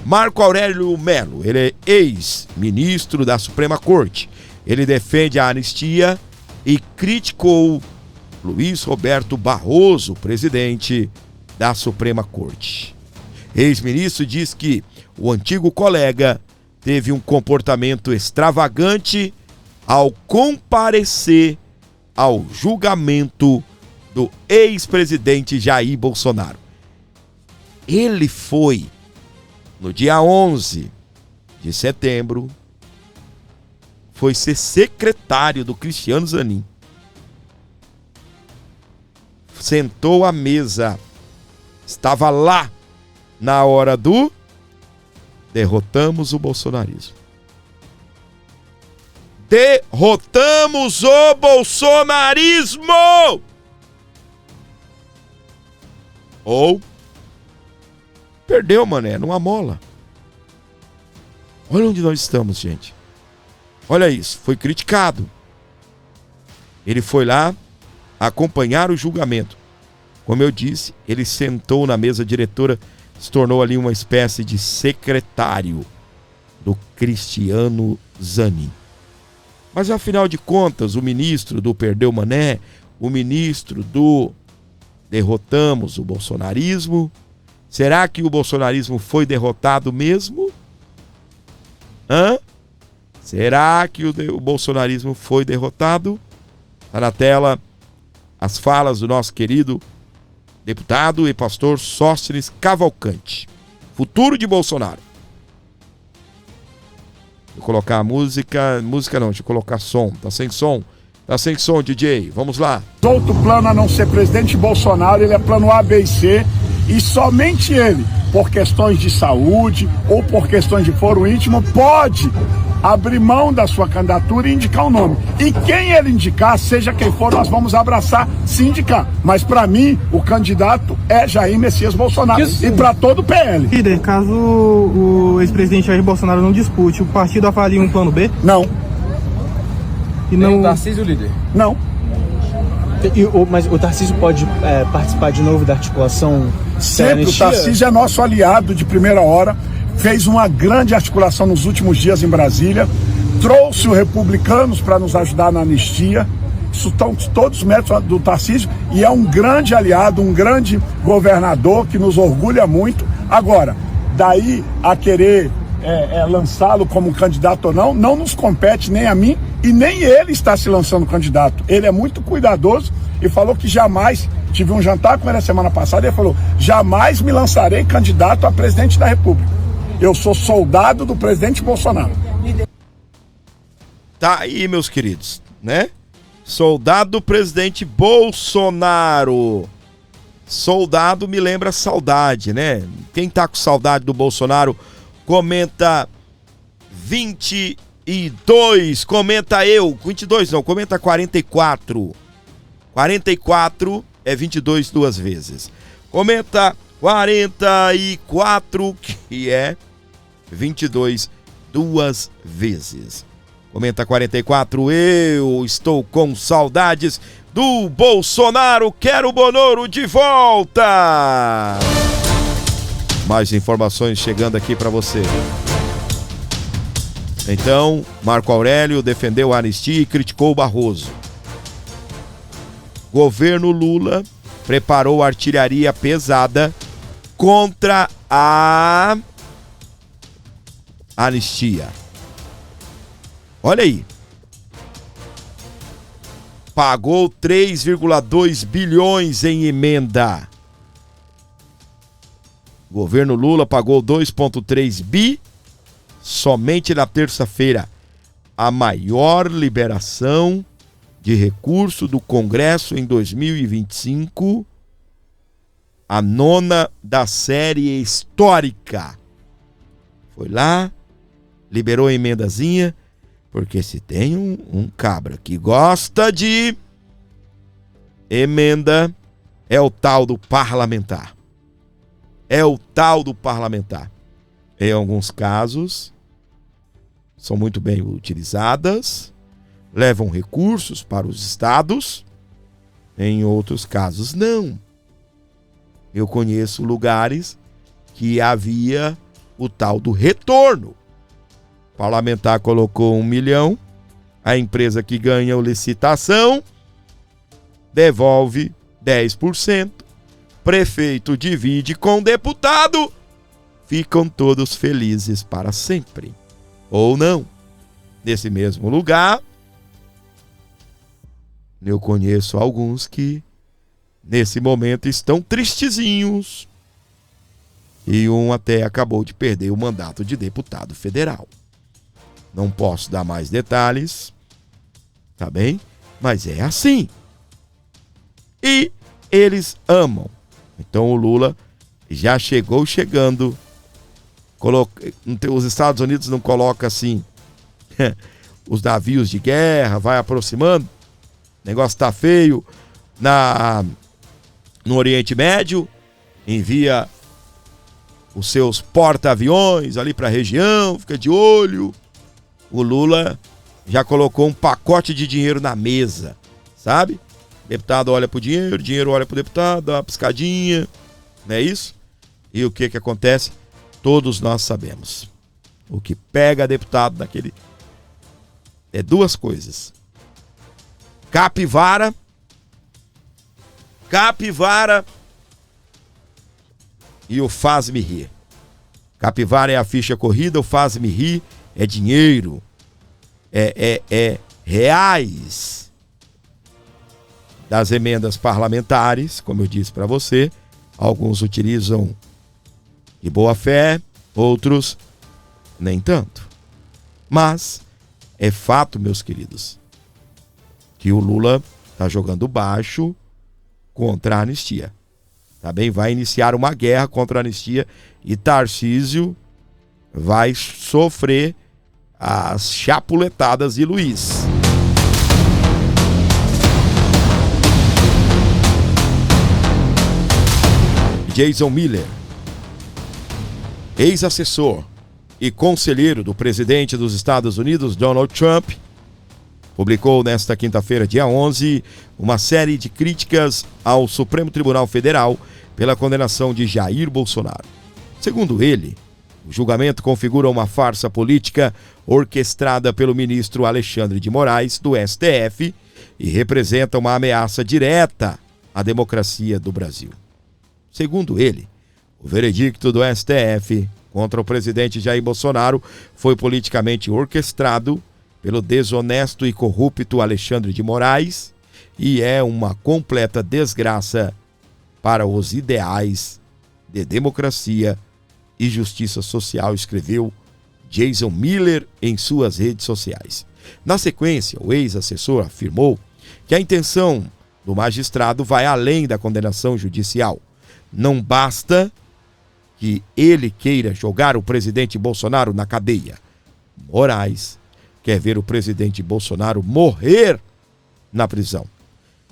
Marco Aurélio Melo, ele é ex-ministro da Suprema Corte. Ele defende a anistia e criticou Luiz Roberto Barroso, presidente da Suprema Corte. Ex-ministro diz que o antigo colega teve um comportamento extravagante ao comparecer ao julgamento do ex-presidente Jair Bolsonaro. Ele foi, no dia 11 de setembro, foi ser secretário do Cristiano Zanin. Sentou à mesa. Estava lá na hora do derrotamos o bolsonarismo. Derrotamos o bolsonarismo! Ou perdeu, mané, numa mola. Olha onde nós estamos, gente. Olha isso, foi criticado. Ele foi lá acompanhar o julgamento. Como eu disse, ele sentou na mesa diretora, se tornou ali uma espécie de secretário do Cristiano Zanin. Mas afinal de contas, o ministro do Perdeu Mané, o ministro do derrotamos o bolsonarismo, será que o bolsonarismo foi derrotado mesmo? Será que o bolsonarismo foi derrotado? Está na tela as falas do nosso querido deputado e pastor Sóstenes Cavalcante. Futuro de Bolsonaro. Vou colocar a música não, deixa eu colocar som. Tá sem som, DJ. Vamos lá. Outro plano a não ser presidente Bolsonaro, ele é plano A, B e C, e somente ele, por questões de saúde ou por questões de foro íntimo, pode abrir mão da sua candidatura e indicar um nome. E quem ele indicar, seja quem for, nós vamos abraçar, se indicar. Mas para mim, o candidato é Jair Messias Bolsonaro. E para todo o PL. Líder, caso o ex-presidente Jair Bolsonaro não dispute, o partido avalia um plano B? Não. E não... o Tarcísio, líder? Não. Mas o Tarcísio pode participar de novo da articulação? Sempre. O Tarcísio é nosso aliado de primeira hora. Fez uma grande articulação nos últimos dias em Brasília, trouxe os republicanos para nos ajudar na anistia. Isso estão todos os méritos do Tarcísio e é um grande aliado, um grande governador que nos orgulha muito. Agora, daí a querer lançá-lo como candidato ou não, não nos compete nem a mim e nem ele está se lançando candidato. Ele é muito cuidadoso e falou que jamais, tive um jantar com ele a semana passada, ele falou, jamais me lançarei candidato a presidente da República. Eu sou soldado do presidente Bolsonaro. Tá aí, meus queridos, né? Soldado do presidente Bolsonaro. Soldado me lembra saudade, né? Quem tá com saudade do Bolsonaro, comenta 22. Comenta eu. 22 não, comenta 44. 44 é 22 duas vezes. Comenta 44, que é 22 duas vezes. Comenta 44, eu estou com saudades do Bolsonaro, quero o Bonoro de volta. Mais informações chegando aqui para você. Então, Marco Aurélio defendeu a anistia e criticou o Barroso. Governo Lula preparou artilharia pesada contra a anistia. Olha aí. Pagou 3,2 bilhões em emenda. O governo Lula pagou 2,3 bi somente na terça-feira. A maior liberação de recurso do Congresso em 2025. A 9ª da série histórica. Foi lá, liberou a emendazinha, porque se tem um cabra que gosta de emenda, é o tal do parlamentar. É o tal do parlamentar. Em alguns casos, são muito bem utilizadas, levam recursos para os estados, em outros casos não. Eu conheço lugares que havia o tal do retorno. O parlamentar colocou 1 milhão, a empresa que ganha a licitação devolve 10%, prefeito divide com o deputado, ficam todos felizes para sempre. Ou não. Nesse mesmo lugar, eu conheço alguns que nesse momento estão tristezinhos. E um até acabou de perder o mandato de deputado federal. Não posso dar mais detalhes, tá bem? Mas é assim. E eles amam. Então o Lula já chegou chegando. Os Estados Unidos não colocam assim os navios de guerra, vai aproximando. O negócio tá feio no Oriente Médio. Envia os seus porta-aviões ali para a região, fica de olho. O Lula já colocou um pacote de dinheiro na mesa, sabe? Deputado olha pro dinheiro olha pro deputado, dá uma piscadinha, não é isso? E o que acontece? Todos nós sabemos. O que pega deputado naquele... é duas coisas. Capivara e o faz-me rir. Capivara é a ficha corrida, o faz-me rir é dinheiro, é reais das emendas parlamentares, como eu disse para você. Alguns utilizam de boa fé, outros nem tanto. Mas é fato, meus queridos, que o Lula está jogando baixo contra a anistia. Também vai iniciar uma guerra contra a anistia e Tarcísio vai sofrer as chapuletadas de Luiz. Jason Miller, ex-assessor e conselheiro do presidente dos Estados Unidos, Donald Trump, publicou nesta quinta-feira, dia 11, uma série de críticas ao Supremo Tribunal Federal pela condenação de Jair Bolsonaro. Segundo ele, o julgamento configura uma farsa política orquestrada pelo ministro Alexandre de Moraes, do STF, e representa uma ameaça direta à democracia do Brasil. Segundo ele, o veredicto do STF contra o presidente Jair Bolsonaro foi politicamente orquestrado pelo desonesto e corrupto Alexandre de Moraes e é uma completa desgraça para os ideais de democracia e justiça social, escreveu Jason Miller em suas redes sociais. Na sequência, o ex-assessor afirmou que a intenção do magistrado vai além da condenação judicial. Não basta que ele queira jogar o presidente Bolsonaro na cadeia. Moraes quer ver o presidente Bolsonaro morrer na prisão.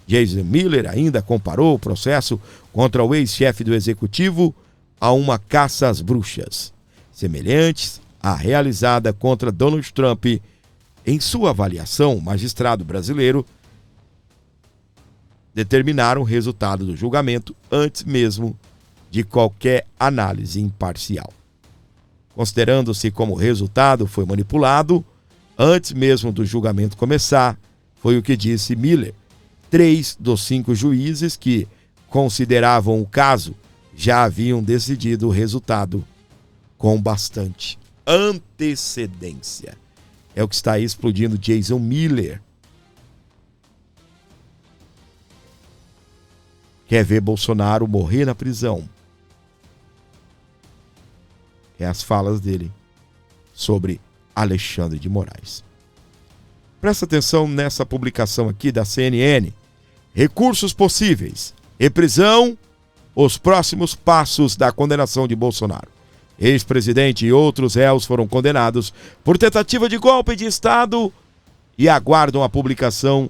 Jason Miller ainda comparou o processo contra o ex-chefe do executivo a uma caça às bruxas, semelhantes à realizada contra Donald Trump. Em sua avaliação, o magistrado brasileiro determinaram o resultado do julgamento antes mesmo de qualquer análise imparcial. Considerando-se como o resultado foi manipulado, antes mesmo do julgamento começar, foi o que disse Miller. 3 dos 5 juízes que consideravam o caso já haviam decidido o resultado com bastante antecedência. É o que está aí explodindo Jason Miller. Quer ver Bolsonaro morrer na prisão. É as falas dele sobre Alexandre de Moraes. Presta atenção nessa publicação aqui da CNN. Recursos possíveis. Reprisão. Os próximos passos da condenação de Bolsonaro. Ex-presidente e outros réus foram condenados por tentativa de golpe de Estado e aguardam a publicação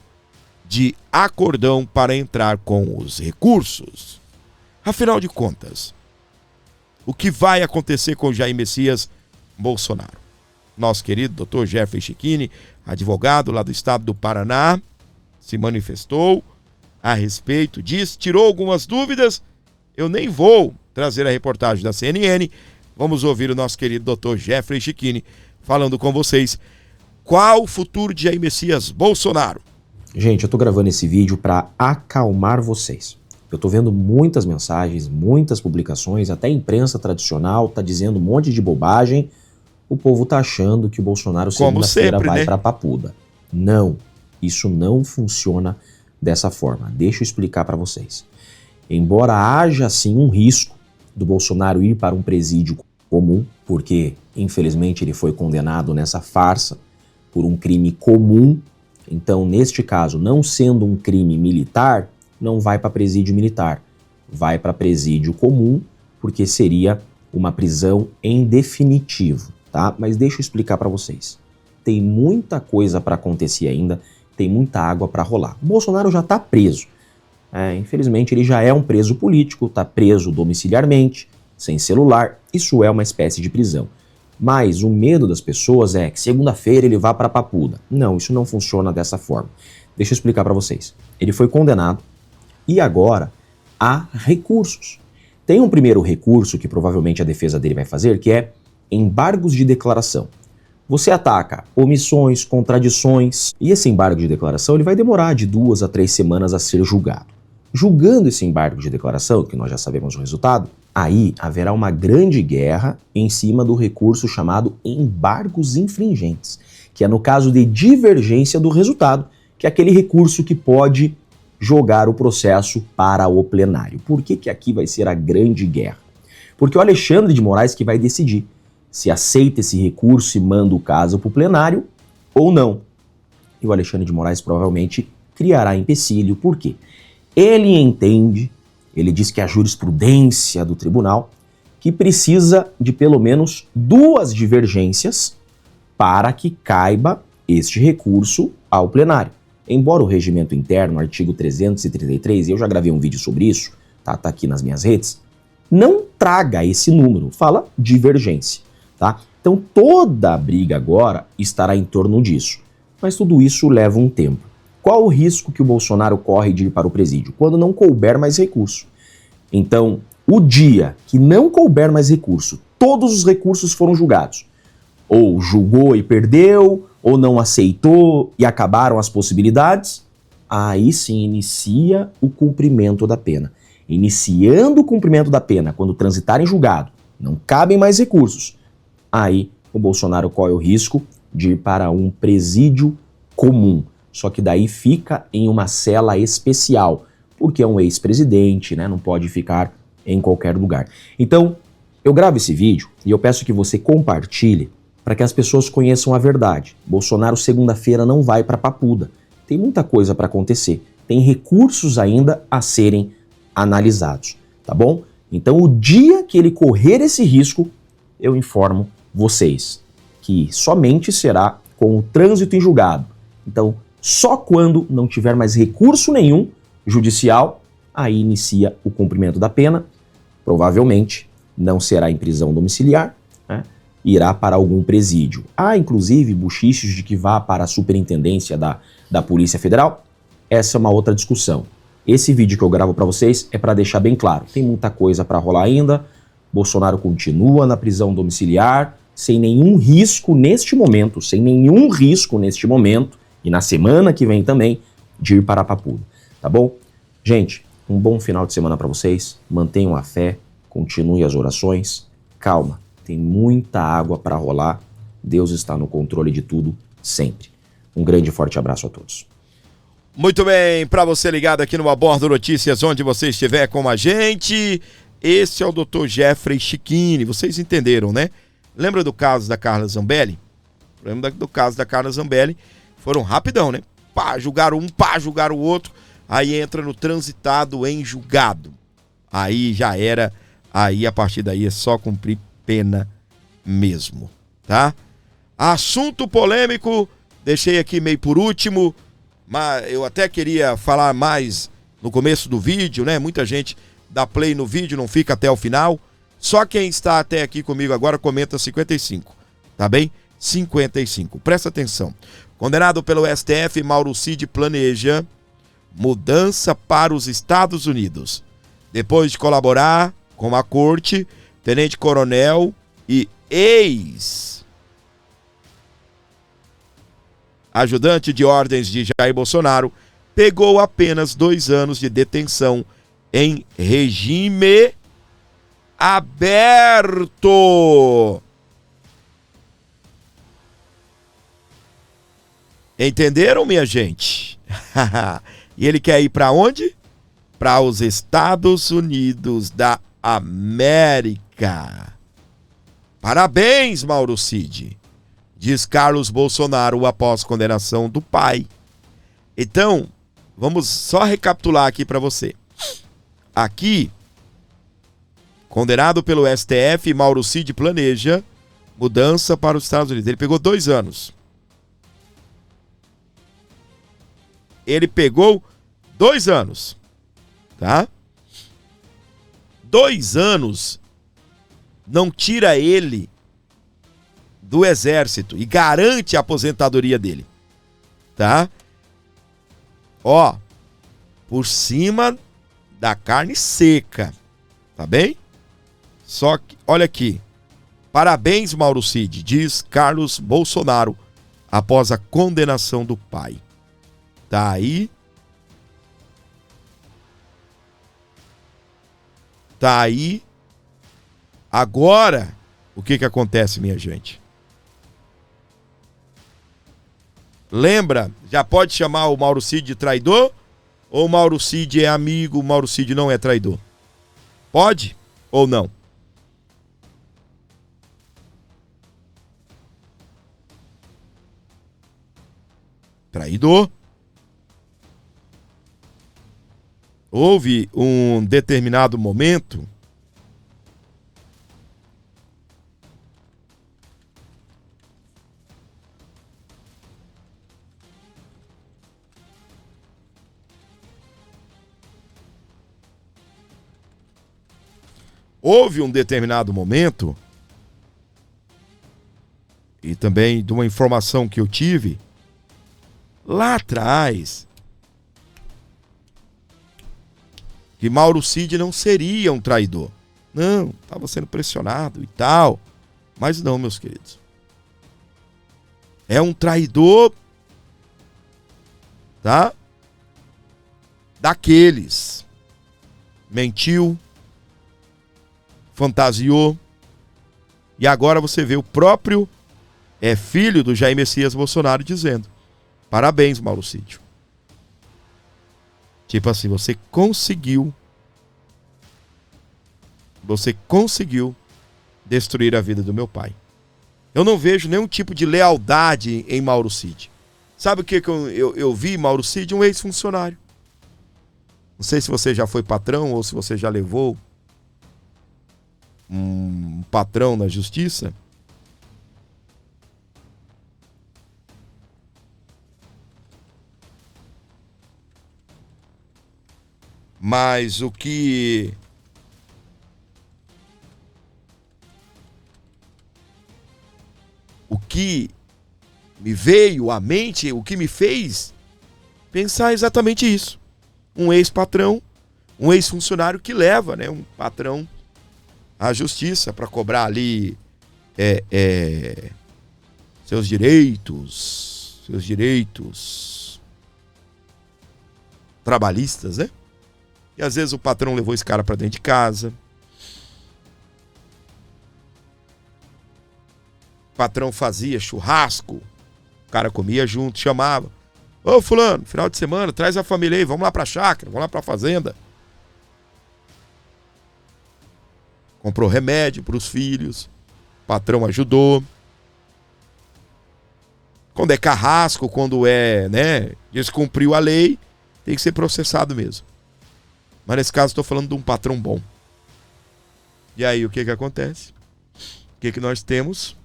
de acordão para entrar com os recursos. Afinal de contas, o que vai acontecer com Jair Messias Bolsonaro? Nosso querido Dr. Jeffrey Schichini, advogado lá do estado do Paraná, se manifestou a respeito disso, tirou algumas dúvidas. Eu nem vou trazer a reportagem da CNN. Vamos ouvir o nosso querido Dr. Jeffrey Schichini falando com vocês. Qual o futuro de Jair Messias Bolsonaro? Gente, eu tô gravando esse vídeo para acalmar vocês. Eu tô vendo muitas mensagens, muitas publicações, até a imprensa tradicional tá dizendo um monte de bobagem. O povo tá achando que o Bolsonaro segunda-feira vai pra Papuda. Não, isso não funciona dessa forma. Deixa eu explicar para vocês. Embora haja sim um risco do Bolsonaro ir para um presídio comum, porque infelizmente ele foi condenado nessa farsa por um crime comum. Então, neste caso, não sendo um crime militar, não vai para presídio militar, vai para presídio comum, porque seria uma prisão em definitivo, tá? Mas deixa eu explicar para vocês. Tem muita coisa para acontecer ainda, tem muita água para rolar. O Bolsonaro já está preso. Infelizmente, ele já é um preso político, está preso domiciliarmente, sem celular. Isso é uma espécie de prisão. Mas o medo das pessoas é que segunda-feira ele vá para Papuda. Não, isso não funciona dessa forma. Deixa eu explicar para vocês. Ele foi condenado e agora há recursos. Tem um primeiro recurso que provavelmente a defesa dele vai fazer, que é embargos de declaração. Você ataca omissões, contradições, e esse embargo de declaração ele vai demorar de 2 a 3 semanas a ser julgado. Julgando esse embargo de declaração, que nós já sabemos o resultado, aí haverá uma grande guerra em cima do recurso chamado embargos infringentes, que é no caso de divergência do resultado, que é aquele recurso que pode jogar o processo para o plenário. Por que aqui vai ser a grande guerra? Porque o Alexandre de Moraes que vai decidir se aceita esse recurso e manda o caso para o plenário ou não. E o Alexandre de Moraes provavelmente criará empecilho. Por quê? Ele entende, ele diz que a jurisprudência do tribunal, que precisa de pelo menos 2 divergências para que caiba este recurso ao plenário. Embora o regimento interno, artigo 333, e eu já gravei um vídeo sobre isso, tá aqui nas minhas redes, não traga esse número, fala divergência, tá? Então toda a briga agora estará em torno disso, mas tudo isso leva um tempo. Qual o risco que o Bolsonaro corre de ir para o presídio? Quando não couber mais recurso. Então, o dia que não couber mais recurso, todos os recursos foram julgados, ou julgou e perdeu, ou não aceitou e acabaram as possibilidades, aí sim inicia o cumprimento da pena. Iniciando o cumprimento da pena, quando transitar em julgado, não cabem mais recursos, aí o Bolsonaro corre o risco de ir para um presídio comum. Só que daí fica em uma cela especial, porque é um ex-presidente, né? Não pode ficar em qualquer lugar. Então, eu gravo esse vídeo e eu peço que você compartilhe para que as pessoas conheçam a verdade. Bolsonaro segunda-feira não vai para Papuda. Tem muita coisa para acontecer. Tem recursos ainda a serem analisados, tá bom? Então, o dia que ele correr esse risco, eu informo vocês que somente será com o trânsito em julgado. Então, só quando não tiver mais recurso nenhum judicial, aí inicia o cumprimento da pena. Provavelmente não será em prisão domiciliar, né? Irá para algum presídio. Há, inclusive, bochichos de que vá para a superintendência da Polícia Federal. Essa é uma outra discussão. Esse vídeo que eu gravo para vocês é para deixar bem claro. Tem muita coisa para rolar ainda. Bolsonaro continua na prisão domiciliar, sem nenhum risco neste momento, e na semana que vem também, de ir para Papuda. Tá bom? Gente, um bom final de semana para vocês. Mantenham a fé, continuem as orações. Calma. Tem muita água para rolar. Deus está no controle de tudo, sempre. Um grande e forte abraço a todos. Muito bem, para você ligado aqui no Abordo Notícias, onde você estiver com a gente, esse é o Dr. Jeffrey Chiquini. Vocês entenderam, né? Lembra do caso da Carla Zambelli? Lembra do caso da Carla Zambelli? Foram rapidão, né? Pá, julgaram um, pá, julgaram o outro. Aí entra no transitado em julgado. Aí já era, aí a partir daí é só cumprir pena mesmo, tá? Assunto polêmico, deixei aqui meio por último, mas eu até queria falar mais no começo do vídeo, né? Muita gente dá play no vídeo, não fica até o final. Só quem está até aqui comigo agora comenta 55, tá bem? 55, presta atenção. Condenado pelo STF, Mauro Cid planeja mudança para os Estados Unidos. Depois de colaborar com a corte, tenente-coronel e ex-ajudante de ordens de Jair Bolsonaro pegou apenas 2 anos de detenção em regime aberto. Entenderam, minha gente? E ele quer ir para onde? Para os Estados Unidos da América. Parabéns, Mauro Cid, diz Carlos Bolsonaro após condenação do pai. Então, vamos só recapitular aqui para você. Aqui, condenado pelo STF, Mauro Cid planeja mudança para os Estados Unidos. Ele pegou 2 anos. Ele pegou 2 anos, tá? 2 anos não tira ele do exército e garante a aposentadoria dele, tá? Ó, por cima da carne seca, tá bem? Só que, olha aqui, parabéns, Mauro Cid, diz Carlos Bolsonaro após a condenação do pai. Tá aí. Tá aí. Agora, o que acontece, minha gente? Lembra? Já pode chamar o Mauro Cid de traidor? Ou o Mauro Cid é amigo, o Mauro Cid não é traidor? Pode ou não? Traidor. Houve um determinado momento e também de uma informação que eu tive lá atrás, que Mauro Cid não seria um traidor. Não, estava sendo pressionado e tal. Mas não, meus queridos. É um traidor, tá? Daqueles. Mentiu. Fantasiou. E agora você vê o próprio filho do Jair Messias Bolsonaro dizendo: parabéns, Mauro Cid. Tipo assim, você conseguiu destruir a vida do meu pai. Eu não vejo nenhum tipo de lealdade em Mauro Cid. Sabe o que eu vi Mauro Cid? Um ex-funcionário. Não sei se você já foi patrão ou se você já levou um patrão na justiça. Mas o que me veio à mente, o que me fez pensar exatamente isso. Um ex-patrão, um ex-funcionário que leva, né, um patrão à justiça para cobrar ali seus direitos trabalhistas, né? E às vezes o patrão levou esse cara para dentro de casa. O patrão fazia churrasco, o cara comia junto, chamava: ô fulano, final de semana, traz a família aí, vamos lá pra chácara, vamos lá pra fazenda. Comprou remédio pros filhos, o patrão ajudou. Quando é carrasco, quando descumpriu a lei, tem que ser processado mesmo. Mas nesse caso estou falando de um patrão bom. E aí o que acontece? O que nós temos?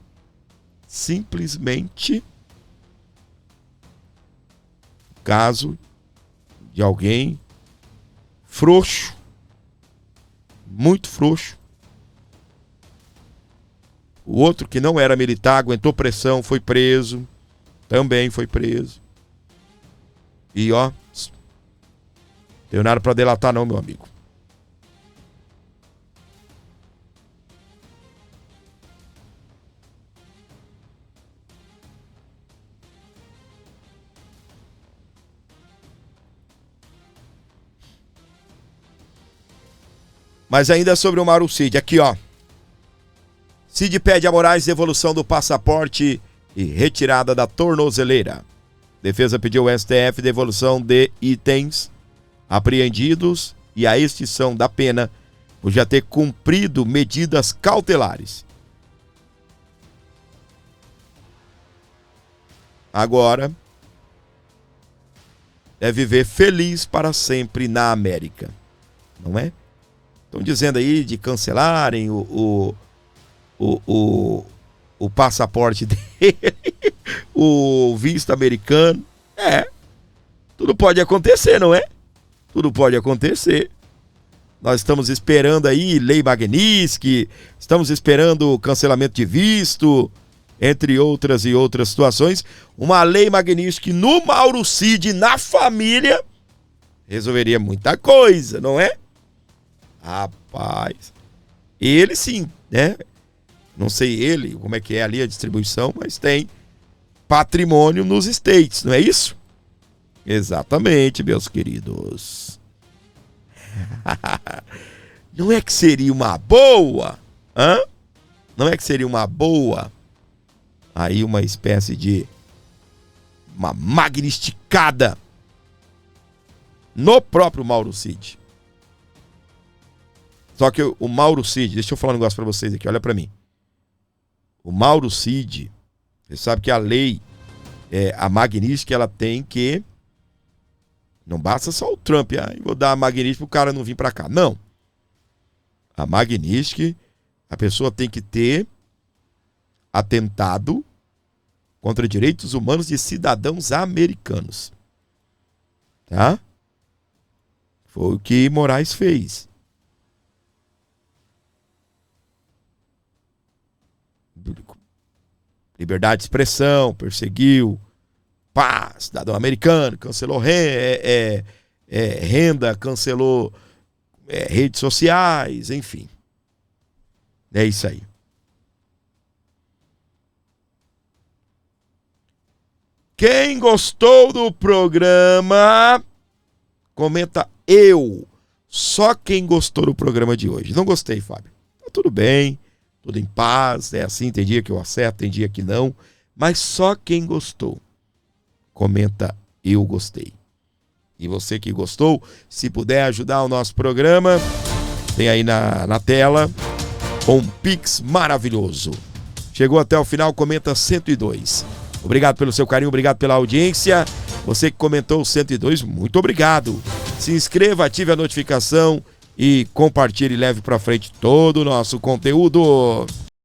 Simplesmente o caso de alguém frouxo, muito frouxo. O outro que não era militar, aguentou pressão, foi preso. Também foi preso. E ó, tenho nada para delatar não, meu amigo. Mas ainda sobre o Mauro Cid, aqui ó. Cid pede a Moraes devolução do passaporte e retirada da tornozeleira. Defesa pediu ao STF devolução de itens apreendidos e a extinção da pena por já ter cumprido medidas cautelares. agora é viver feliz para sempre na América, não é? Estão dizendo aí de cancelarem o passaporte dele, o visto americano. Tudo pode acontecer, não é? Tudo pode acontecer. Nós estamos esperando aí lei Magnitsky, estamos esperando o cancelamento de visto, entre outras e outras situações. Uma lei Magnitsky no Mauro Cid, na família, resolveria muita coisa, não é? Rapaz, ele sim, né? Não sei ele, como é que é ali a distribuição, mas tem patrimônio nos States, não é isso? Exatamente, meus queridos. Não é que seria uma boa? Não é que seria uma boa? Aí uma espécie de uma magnisticada no próprio Mauro Cid. Só que o Mauro Cid, deixa eu falar um negócio pra vocês aqui, olha pra mim. O Mauro Cid, você sabe que a lei, a Magnitsky, ela tem que... Não basta só o Trump, vou dar a Magnitsky pro cara não vir pra cá. Não. A Magnitsky, a pessoa tem que ter atentado contra direitos humanos de cidadãos americanos. Tá? Foi o que Moraes fez. Liberdade de expressão, perseguiu, cidadão americano, cancelou renda, cancelou redes sociais, enfim. É isso aí. Quem gostou do programa, comenta eu. Só quem gostou do programa de hoje. Não gostei, Fábio. Tá tudo bem, tudo em paz, é assim, tem dia que eu acerto, tem dia que não. Mas só quem gostou, comenta eu gostei. E você que gostou, se puder ajudar o nosso programa, tem aí na tela um Pix maravilhoso. Chegou até o final, comenta 102. Obrigado pelo seu carinho, obrigado pela audiência. Você que comentou o 102, muito obrigado. Se inscreva, ative a notificação e compartilhe e leve para frente todo o nosso conteúdo.